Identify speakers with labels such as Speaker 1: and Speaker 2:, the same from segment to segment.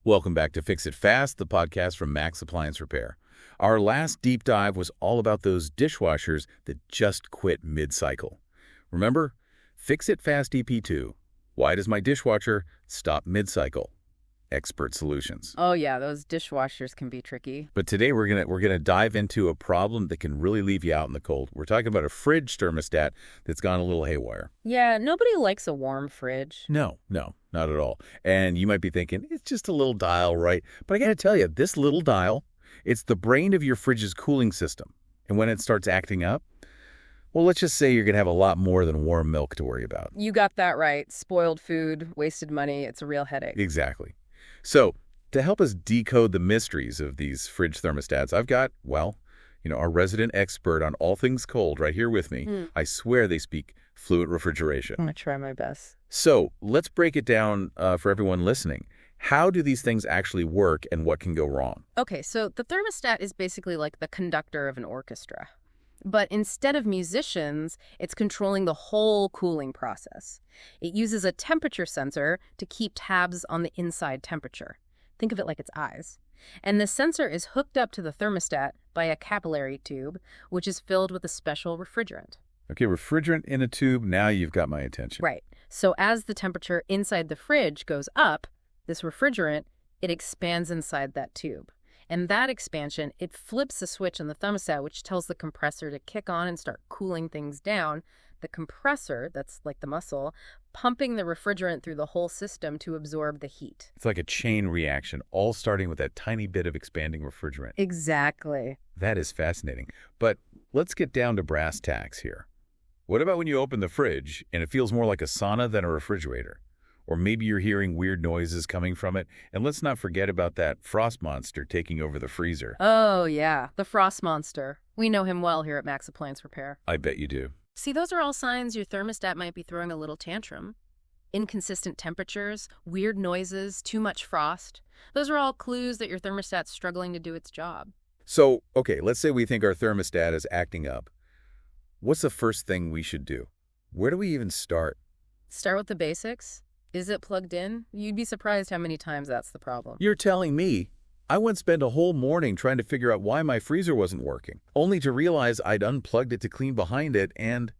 Speaker 1: Welcome back to Fix It Fast, the podcast from Max Appliance Repair. Our last deep dive was all about those dishwashers that just quit mid-cycle. Remember? Fix It Fast EP2. Why does my dishwasher stop mid-cycle? Expert solutions.
Speaker 2: Oh yeah, those dishwashers can be tricky.
Speaker 1: But today we're gonna dive into a problem that can really leave you out in the cold. We're talking about a fridge thermostat that's gone a little haywire.
Speaker 2: Yeah, nobody likes a warm fridge.
Speaker 1: No, not at all. And you might be thinking, it's just a little dial, right? But I gotta tell you, this little dial, it's the brain of your fridge's cooling system. And when it starts acting up, well, let's just say you're gonna have a lot more than warm milk to worry about.
Speaker 2: You got that right. Spoiled food, wasted money, it's a real headache.
Speaker 1: Exactly. So, to help us decode the mysteries of these fridge thermostats, I've got, our resident expert on all things cold right here with me. I swear they speak fluid refrigeration.
Speaker 2: I'm gonna try my best.
Speaker 1: So, let's break it down for everyone listening. How do these things actually work and what can go wrong?
Speaker 2: Okay, so the thermostat is basically like the conductor of an orchestra. But instead of musicians, it's controlling the whole cooling process. It uses a temperature sensor to keep tabs on the inside temperature. Think of it like its eyes. And the sensor is hooked up to the thermostat by a capillary tube, which is filled with a special refrigerant.
Speaker 1: Okay, refrigerant in a tube, now you've got my attention.
Speaker 2: Right. So as the temperature inside the fridge goes up, this refrigerant, it expands inside that tube. And that expansion, it flips a switch on the thermostat, which tells the compressor to kick on and start cooling things down. The compressor, that's like the muscle, pumping the refrigerant through the whole system to absorb the heat.
Speaker 1: It's like a chain reaction, all starting with that tiny bit of expanding refrigerant.
Speaker 2: Exactly.
Speaker 1: That is fascinating. But let's get down to brass tacks here. What about when you open the fridge and it feels more like a sauna than a refrigerator? Or maybe you're hearing weird noises coming from it. And let's not forget about that frost monster taking over the freezer.
Speaker 2: Oh, yeah, the frost monster. We know him well here at Max Appliance Repair.
Speaker 1: I bet you do.
Speaker 2: See, those are all signs your thermostat might be throwing a little tantrum. Inconsistent temperatures, weird noises, too much frost. Those are all clues that your thermostat's struggling to do its job.
Speaker 1: So, okay, let's say we think our thermostat is acting up. What's the first thing we should do? Where do we even start?
Speaker 2: Start with the basics. Is it plugged in? You'd be surprised how many times that's the problem.
Speaker 1: You're telling me? I once spent a whole morning trying to figure out why my freezer wasn't working, only to realize I'd unplugged it to clean behind it and,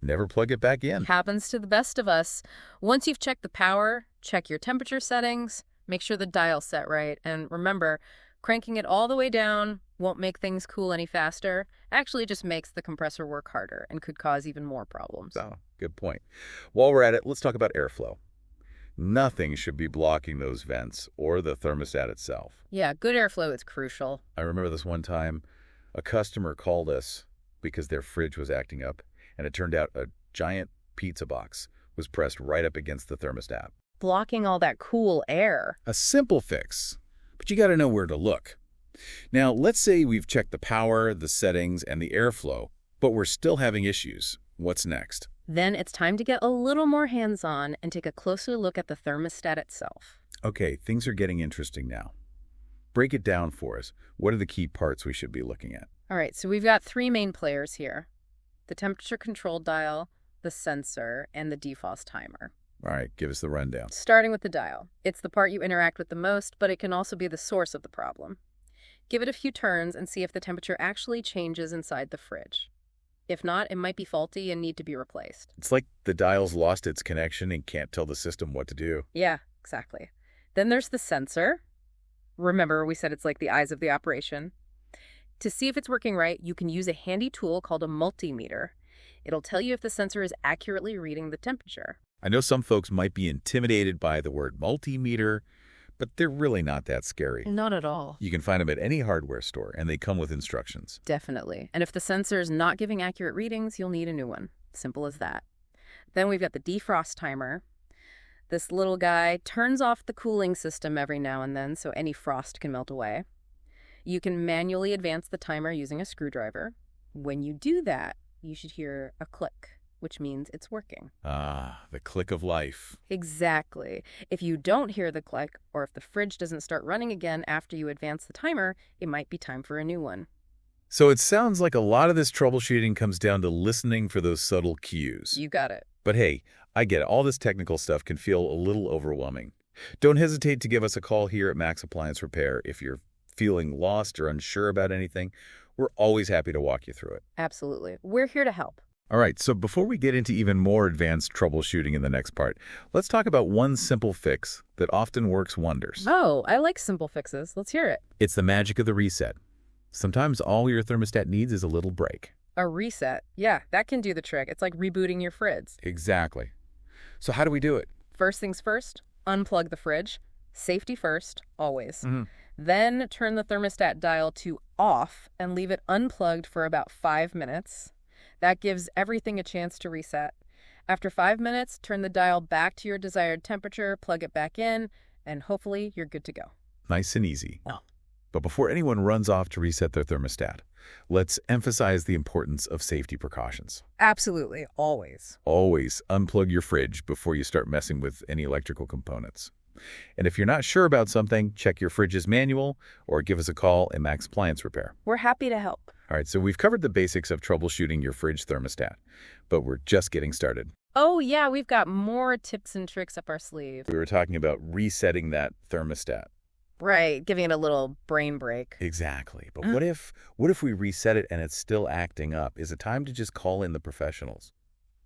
Speaker 1: never plug it back in.
Speaker 2: Happens to the best of us. Once you've checked the power, check your temperature settings, make sure the dial's set right, and remember, cranking it all the way down won't make things cool any faster. Actually, just makes the compressor work harder and could cause even more problems.
Speaker 1: Oh, good point. While we're at it, let's talk about airflow. Nothing should be blocking those vents or the thermostat itself.
Speaker 2: Yeah, good airflow is crucial.
Speaker 1: I remember this one time, a customer called us because their fridge was acting up, and it turned out a giant pizza box was pressed right up against the thermostat.
Speaker 2: Blocking all that cool air.
Speaker 1: A simple fix, but you got to know where to look. Now, let's say we've checked the power, the settings, and the airflow, but we're still having issues. What's next?
Speaker 2: Then it's time to get a little more hands-on and take a closer look at the thermostat itself.
Speaker 1: Okay, things are getting interesting now. Break it down for us. What are the key parts we should be looking at?
Speaker 2: All right, so we've got three main players here. The temperature control dial, the sensor, and the defrost timer.
Speaker 1: All right, give us the rundown.
Speaker 2: Starting with the dial. It's the part you interact with the most, but it can also be the source of the problem. Give it a few turns and see if the temperature actually changes inside the fridge. If not, it might be faulty and need to be replaced.
Speaker 1: It's like the dial's lost its connection and can't tell the system what to do.
Speaker 2: Yeah, exactly. Then there's the sensor. Remember, we said it's like the eyes of the operation. To see if it's working right, you can use a handy tool called a multimeter. It'll tell you if the sensor is accurately reading the temperature.
Speaker 1: I know some folks might be intimidated by the word multimeter, but they're really not that scary.
Speaker 2: Not at all.
Speaker 1: You can find them at any hardware store, and they come with instructions.
Speaker 2: Definitely. And if the sensor is not giving accurate readings, you'll need a new one. Simple as that. Then we've got the defrost timer. This little guy turns off the cooling system every now and then so any frost can melt away. You can manually advance the timer using a screwdriver. When you do that, you should hear a click, which means it's working.
Speaker 1: Ah, the click of life.
Speaker 2: Exactly. If you don't hear the click, or if the fridge doesn't start running again after you advance the timer, it might be time for a new one.
Speaker 1: So it sounds like a lot of this troubleshooting comes down to listening for those subtle cues.
Speaker 2: You got it.
Speaker 1: But hey, I get it. All this technical stuff can feel a little overwhelming. Don't hesitate to give us a call here at Max Appliance Repair if you're feeling lost or unsure about anything. We're always happy to walk you through it.
Speaker 2: Absolutely. We're here to help.
Speaker 1: All right, so before we get into even more advanced troubleshooting in the next part, let's talk about one simple fix that often works wonders.
Speaker 2: Oh, I like simple fixes. Let's hear it.
Speaker 1: It's the magic of the reset. Sometimes all your thermostat needs is a little break.
Speaker 2: A reset. Yeah, that can do the trick. It's like rebooting your fridge.
Speaker 1: Exactly. So how do we do it?
Speaker 2: First things first, unplug the fridge. Safety first, always.
Speaker 1: Mm-hmm.
Speaker 2: Then turn the thermostat dial to off and leave it unplugged for about 5 minutes. That gives everything a chance to reset. After 5 minutes, turn the dial back to your desired temperature, plug it back in, and hopefully you're good to go.
Speaker 1: Nice and easy.
Speaker 2: Oh.
Speaker 1: But before anyone runs off to reset their thermostat, let's emphasize the importance of safety precautions.
Speaker 2: Absolutely, always.
Speaker 1: Always unplug your fridge before you start messing with any electrical components. And if you're not sure about something, check your fridge's manual or give us a call at Max Appliance Repair.
Speaker 2: We're happy to help.
Speaker 1: All right, so we've covered the basics of troubleshooting your fridge thermostat, but we're just getting started.
Speaker 2: Oh yeah, we've got more tips and tricks up our sleeve.
Speaker 1: We were talking about resetting that thermostat.
Speaker 2: Right, giving it a little brain break.
Speaker 1: Exactly. But what if we reset it and it's still acting up? Is it time to just call in the professionals?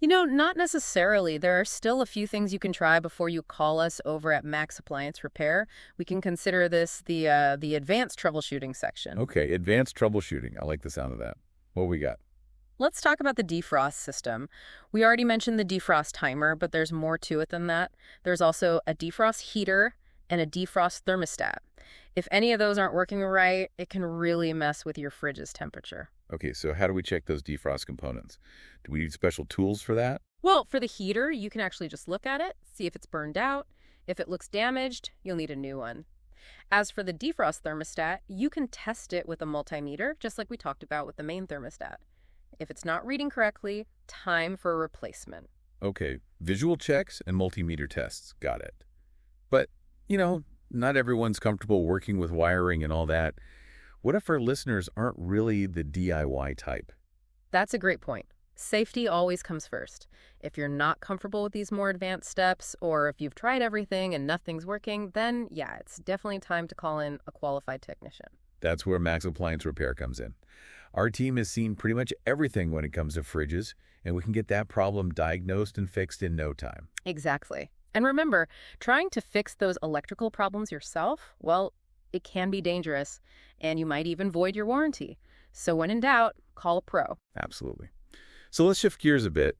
Speaker 2: Not necessarily. There are still a few things you can try before you call us over at Max Appliance Repair. We can consider this the advanced troubleshooting section.
Speaker 1: Okay, advanced troubleshooting. I like the sound of that. What we got?
Speaker 2: Let's talk about the defrost system. We already mentioned the defrost timer, but there's more to it than that. There's also a defrost heater and a defrost thermostat. If any of those aren't working right, it can really mess with your fridge's temperature.
Speaker 1: Okay, so how do we check those defrost components? Do we need special tools for that?
Speaker 2: Well, for the heater, you can actually just look at it, see if it's burned out. If it looks damaged, you'll need a new one. As for the defrost thermostat, you can test it with a multimeter, just like we talked about with the main thermostat. If it's not reading correctly, time for a replacement.
Speaker 1: Okay, visual checks and multimeter tests. Got it. But, not everyone's comfortable working with wiring and all that. What if our listeners aren't really the DIY type?
Speaker 2: That's a great point. Safety always comes first. If you're not comfortable with these more advanced steps, or if you've tried everything and nothing's working, then yeah, it's definitely time to call in a qualified technician.
Speaker 1: That's where Max Appliance Repair comes in. Our team has seen pretty much everything when it comes to fridges, and we can get that problem diagnosed and fixed in no time.
Speaker 2: Exactly. And remember, trying to fix those electrical problems yourself, well, it can be dangerous, and you might even void your warranty. So when in doubt, call a pro.
Speaker 1: Absolutely. So let's shift gears a bit.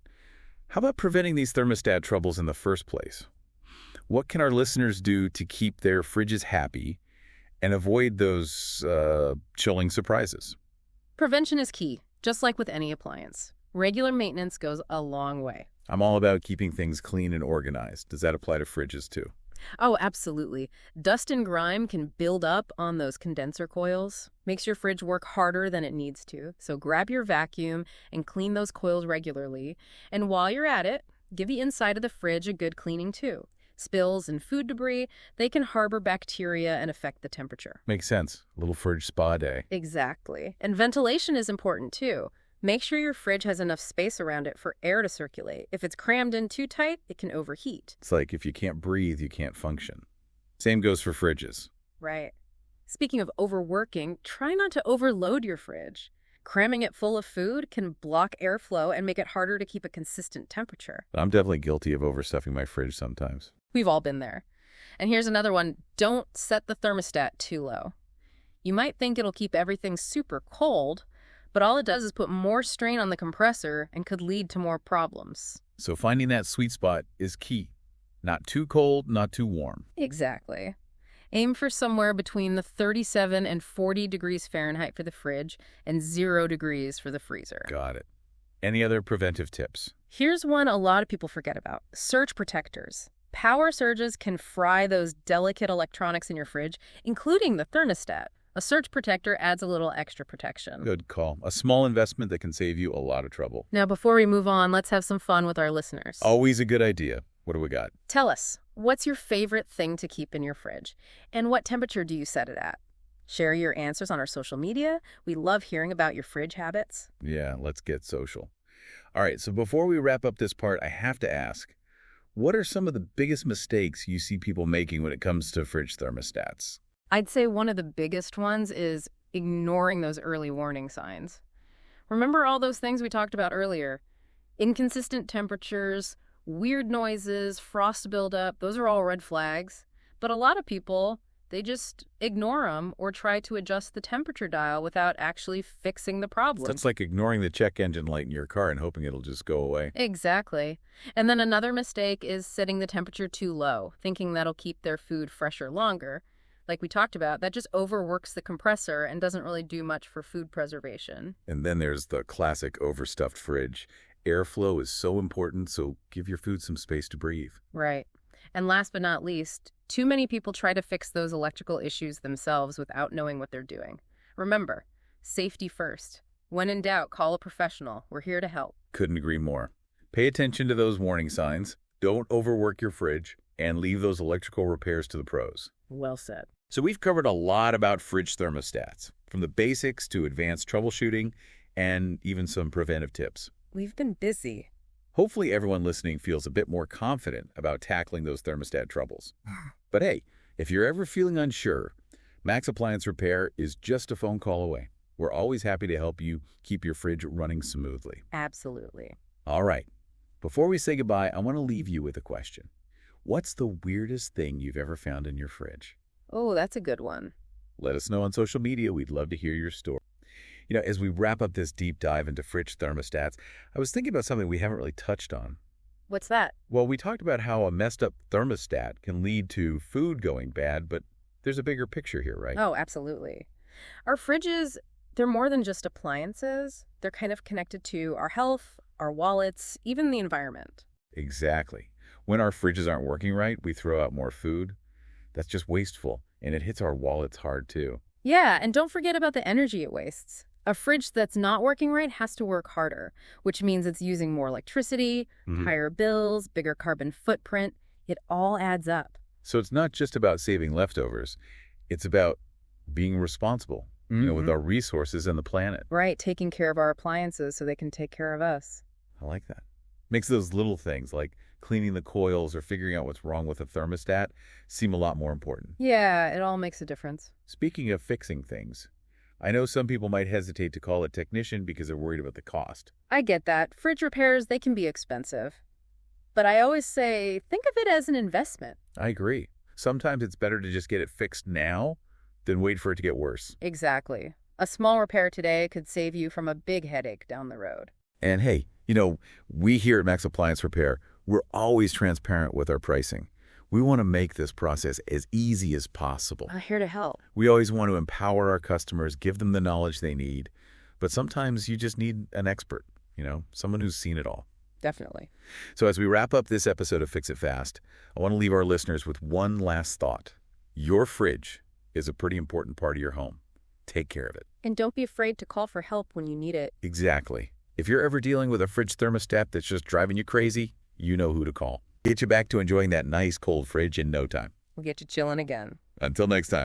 Speaker 1: How about preventing these thermostat troubles in the first place? What can our listeners do to keep their fridges happy and avoid those chilling surprises?
Speaker 2: Prevention is key, just like with any appliance. Regular maintenance goes a long way.
Speaker 1: I'm all about keeping things clean and organized. Does that apply to fridges too?
Speaker 2: Oh, absolutely. Dust and grime can build up on those condenser coils. Makes your fridge work harder than it needs to. So grab your vacuum and clean those coils regularly. And while you're at it, give the inside of the fridge a good cleaning too. Spills and food debris, they can harbor bacteria and affect the temperature.
Speaker 1: Makes sense. A little fridge spa day.
Speaker 2: Exactly. And ventilation is important too. Make sure your fridge has enough space around it for air to circulate. If it's crammed in too tight, it can overheat.
Speaker 1: It's like if you can't breathe, you can't function. Same goes for fridges.
Speaker 2: Right. Speaking of overworking, try not to overload your fridge. Cramming it full of food can block airflow and make it harder to keep a consistent temperature.
Speaker 1: I'm definitely guilty of overstuffing my fridge sometimes.
Speaker 2: We've all been there. And here's another one. Don't set the thermostat too low. You might think it'll keep everything super cold, but all it does is put more strain on the compressor and could lead to more problems.
Speaker 1: So finding that sweet spot is key. Not too cold, not too warm.
Speaker 2: Exactly. Aim for somewhere between the 37 and 40 degrees Fahrenheit for the fridge and 0 degrees for the freezer.
Speaker 1: Got it. Any other preventive tips?
Speaker 2: Here's one a lot of people forget about. Surge protectors. Power surges can fry those delicate electronics in your fridge, including the thermostat. A surge protector adds a little extra protection.
Speaker 1: Good call. A small investment that can save you a lot of trouble.
Speaker 2: Now, before we move on, let's have some fun with our listeners.
Speaker 1: Always a good idea. What do we got?
Speaker 2: Tell us, what's your favorite thing to keep in your fridge? And what temperature do you set it at? Share your answers on our social media. We love hearing about your fridge habits.
Speaker 1: Yeah, let's get social. All right, so before we wrap up this part, I have to ask, What are some of the biggest mistakes you see people making when it comes to fridge thermostats?
Speaker 2: I'd say one of the biggest ones is ignoring those early warning signs. Remember all those things we talked about earlier? Inconsistent temperatures, weird noises, frost buildup, those are all red flags. But a lot of people, they just ignore them or try to adjust the temperature dial without actually fixing the problem.
Speaker 1: That's like ignoring the check engine light in your car and hoping it'll just go away.
Speaker 2: Exactly. And then another mistake is setting the temperature too low, thinking that'll keep their food fresher longer. Like we talked about, that just overworks the compressor and doesn't really do much for food preservation.
Speaker 1: And then there's the classic overstuffed fridge. Airflow is so important, so give your food some space to breathe.
Speaker 2: Right. And last but not least, too many people try to fix those electrical issues themselves without knowing what they're doing. Remember, safety first. When in doubt, call a professional. We're here to help.
Speaker 1: Couldn't agree more. Pay attention to those warning signs, don't overwork your fridge, and leave those electrical repairs to the pros.
Speaker 2: Well said.
Speaker 1: So we've covered a lot about fridge thermostats, from the basics to advanced troubleshooting and even some preventive tips.
Speaker 2: We've been busy.
Speaker 1: Hopefully everyone listening feels a bit more confident about tackling those thermostat troubles. But hey, if you're ever feeling unsure, Max Appliance Repair is just a phone call away. We're always happy to help you keep your fridge running smoothly.
Speaker 2: Absolutely.
Speaker 1: All right. Before we say goodbye, I want to leave you with a question. What's the weirdest thing you've ever found in your fridge?
Speaker 2: Oh, that's a good one.
Speaker 1: Let us know on social media. We'd love to hear your story. As we wrap up this deep dive into fridge thermostats, I was thinking about something we haven't really touched on.
Speaker 2: What's that?
Speaker 1: Well, we talked about how a messed up thermostat can lead to food going bad, but there's a bigger picture here, right?
Speaker 2: Oh, absolutely. Our fridges, they're more than just appliances. They're kind of connected to our health, our wallets, even the environment.
Speaker 1: Exactly. When our fridges aren't working right, we throw out more food. That's just wasteful, and it hits our wallets hard, too.
Speaker 2: Yeah, and don't forget about the energy it wastes. A fridge that's not working right has to work harder, which means it's using more electricity, higher bills, bigger carbon footprint. It all adds up.
Speaker 1: So it's not just about saving leftovers. It's about being responsible, with our resources and the planet.
Speaker 2: Right, taking care of our appliances so they can take care of us.
Speaker 1: I like that. Makes those little things like cleaning the coils or figuring out what's wrong with a thermostat seem a lot more important.
Speaker 2: Yeah, it all makes a difference.
Speaker 1: Speaking of fixing things, I know some people might hesitate to call a technician because they're worried about the cost.
Speaker 2: I get that. Fridge repairs, they can be expensive. But I always say, think of it as an investment.
Speaker 1: I agree. Sometimes it's better to just get it fixed now than wait for it to get worse.
Speaker 2: Exactly. A small repair today could save you from a big headache down the road.
Speaker 1: And hey, we here at Max Appliance Repair, we're always transparent with our pricing. We want to make this process as easy as possible.
Speaker 2: I'm here to help.
Speaker 1: We always want to empower our customers, give them the knowledge they need. But sometimes you just need an expert, someone who's seen it all.
Speaker 2: Definitely.
Speaker 1: So as we wrap up this episode of Fix It Fast, I want to leave our listeners with one last thought. Your fridge is a pretty important part of your home. Take care of it.
Speaker 2: And don't be afraid to call for help when you need it.
Speaker 1: Exactly. If you're ever dealing with a fridge thermostat that's just driving you crazy, you know who to call. Get you back to enjoying that nice cold fridge in no time.
Speaker 2: We'll get you chilling again.
Speaker 1: Until next time.